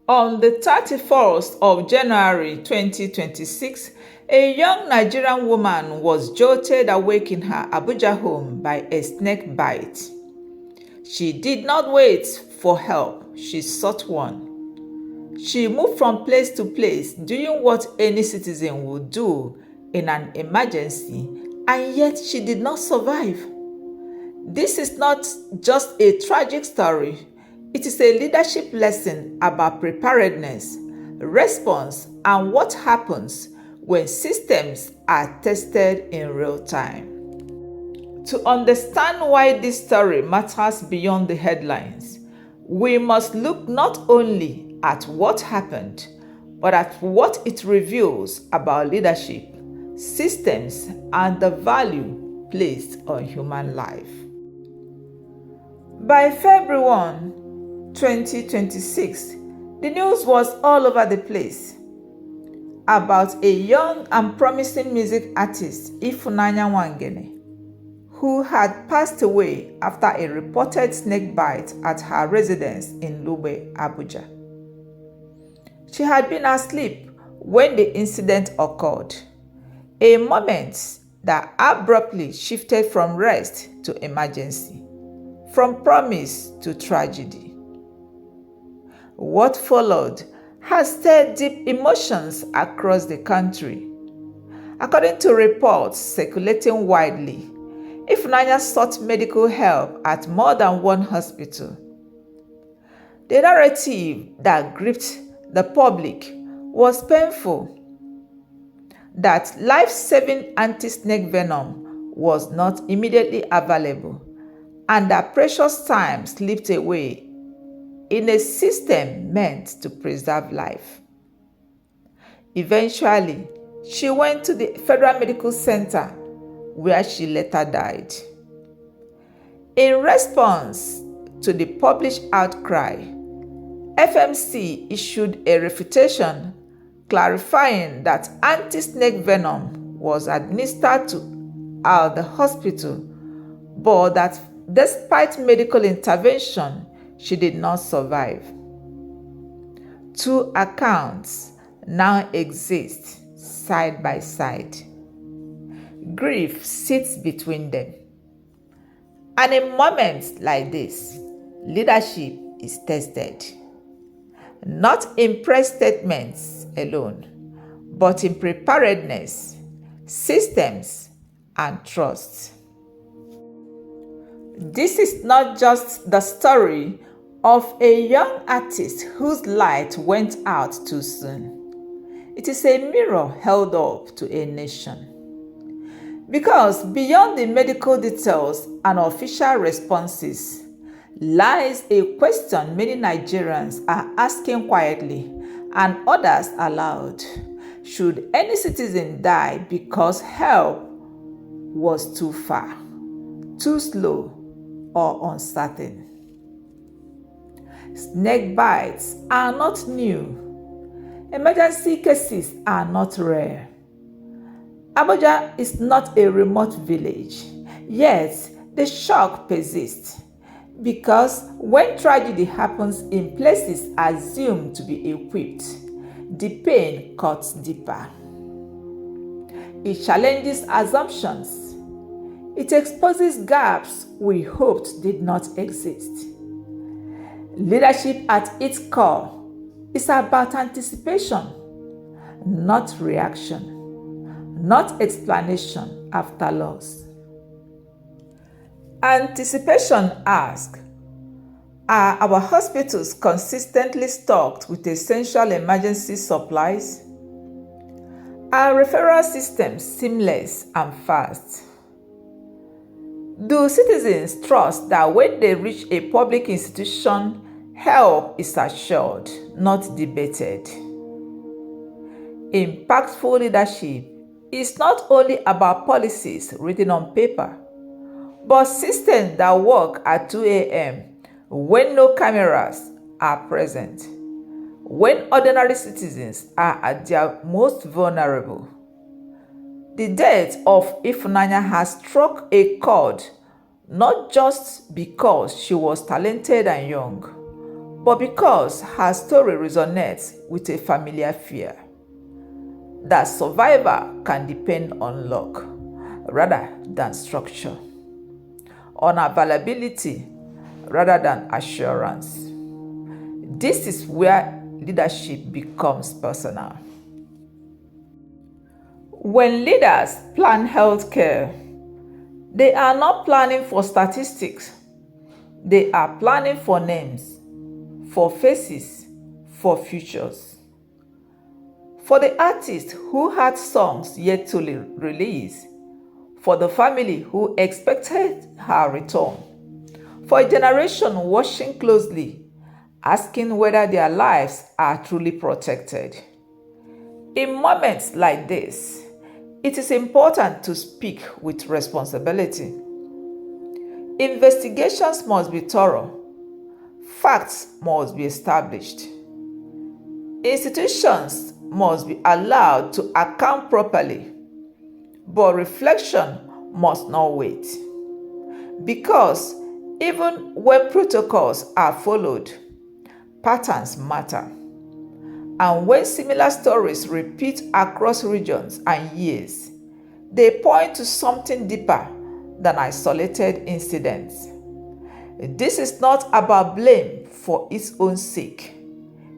On the 31st of January 2026, a young Nigerian woman was jolted awake in her Abuja home by a snake bite. She did not wait for help, she sought one. She moved from place to place, doing what any citizen would do in an emergency, and yet she did not survive. This is not just a tragic story, it is a leadership lesson about preparedness, response, and what happens when systems are tested in real time. To understand why this story matters beyond the headlines, we must look not only at what happened, but at what it reveals about leadership, systems, and the value placed on human life. By February 1, 2026, the news was all over the place about a young and promising music artist, Ifunanya Nwangene, who had passed away after a reported snake bite at her residence in Lube, Abuja. She had been asleep when the incident occurred, a moment that abruptly shifted from rest to emergency, from promise to tragedy. What followed has stirred deep emotions across the country. According to reports circulating widely, Ifunanya sought medical help at more than one hospital. The narrative that gripped the public was painful, that life-saving anti-snake venom was not immediately available, and that precious time slipped away in a system meant to preserve life. Eventually, she went to the Federal Medical Center, where she later died. In response to the published outcry, FMC issued a refutation clarifying that anti-snake venom was administered at the hospital, but that despite medical intervention, she did not survive. Two accounts now exist side by side. Grief sits between them. And in moments like this, leadership is tested. Not in press statements alone, but in preparedness, systems, and trust. This is not just the story of a young artist whose light went out too soon. It is a mirror held up to a nation. Because beyond the medical details and official responses lies a question many Nigerians are asking quietly and others aloud. Should any citizen die because help was too far, too slow, or uncertain? Snake bites are not new. Emergency cases are not rare. Abuja is not a remote village, yet the shock persists because when tragedy happens in places assumed to be equipped, the pain cuts deeper. It challenges assumptions. It exposes gaps we hoped did not exist. Leadership at its core is about anticipation, not reaction, not explanation after loss. Anticipation asks, are our hospitals consistently stocked with essential emergency supplies? Are referral systems seamless and fast? Do citizens trust that when they reach a public institution, help is assured, not debated? Impactful leadership is not only about policies written on paper, but systems that work at 2 a.m. when no cameras are present, when ordinary citizens are at their most vulnerable. The death of Ifunanya has struck a chord not just because she was talented and young, but because her story resonates with a familiar fear that survival can depend on luck rather than structure, on availability rather than assurance. This is where leadership becomes personal. When leaders plan healthcare, they are not planning for statistics. They are planning for names, for faces, for futures. For the artist who had songs yet to release, for the family who expected her return, for a generation watching closely, asking whether their lives are truly protected. In moments like this, it is important to speak with responsibility. Investigations must be thorough. Facts must be established. Institutions must be allowed to account properly, but reflection must not wait. Because even when protocols are followed, patterns matter. And when similar stories repeat across regions and years, they point to something deeper than isolated incidents. This is not about blame for its own sake.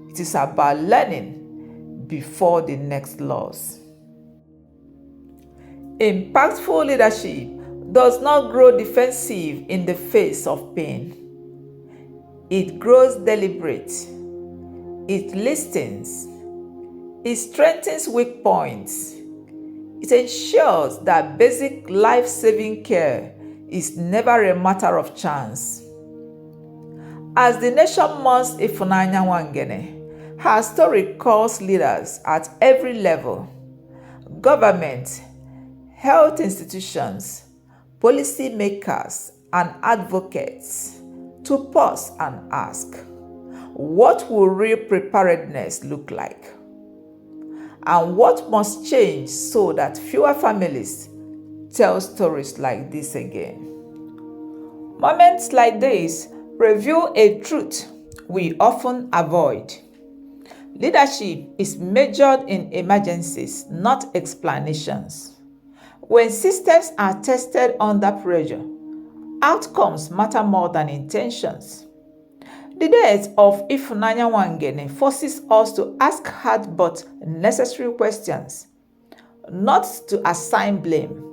It is about learning before the next loss. Impactful leadership does not grow defensive in the face of pain. It grows deliberate. It listens. It strengthens weak points. It ensures that basic life-saving care is never a matter of chance. As the nation mourns Ifunanya Nwangene, her story calls leaders at every level, government, health institutions, policymakers, and advocates, to pause and ask, what will real preparedness look like? And what must change so that fewer families tell stories like this again? Moments like this reveal a truth we often avoid. Leadership is measured in emergencies, not explanations. When systems are tested under pressure, outcomes matter more than intentions. The death of Ifunanya Nwangene forces us to ask hard but necessary questions, not to assign blame,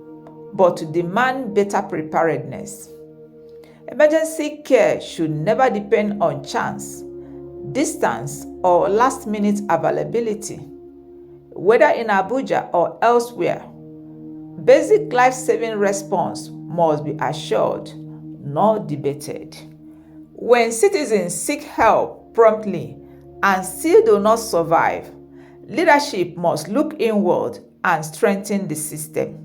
but to demand better preparedness. Emergency care should never depend on chance, distance, or last-minute availability. Whether in Abuja or elsewhere, basic life-saving response must be assured, not debated. When citizens seek help promptly and still do not survive, leadership must look inward and strengthen the system.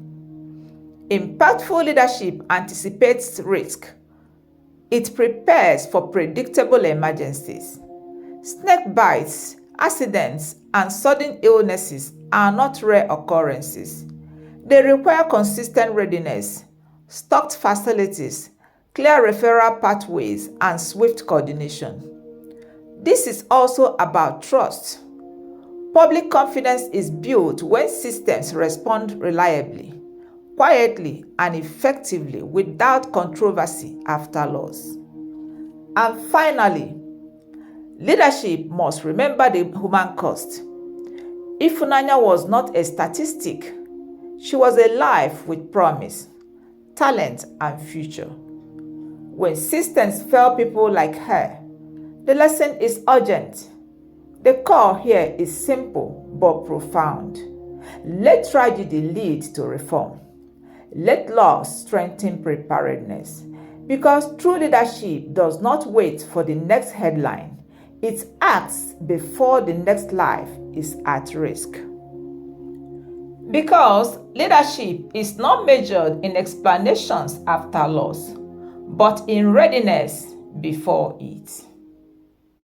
Impactful leadership anticipates risk. It prepares for predictable emergencies. Snake bites, accidents, and sudden illnesses are not rare occurrences. They require consistent readiness, stocked facilities, clear referral pathways, and swift coordination. This is also about trust. Public confidence is built when systems respond reliably, quietly, and effectively without controversy after loss. And finally, leadership must remember the human cost. Ifunanya was not a statistic. She was a life with promise, talent, and future. When systems fail people like her, the lesson is urgent. The call here is simple but profound. Let tragedy lead to reform. Let loss strengthen preparedness. Because true leadership does not wait for the next headline. It acts before the next life is at risk. Because leadership is not measured in explanations after loss, but in readiness before it.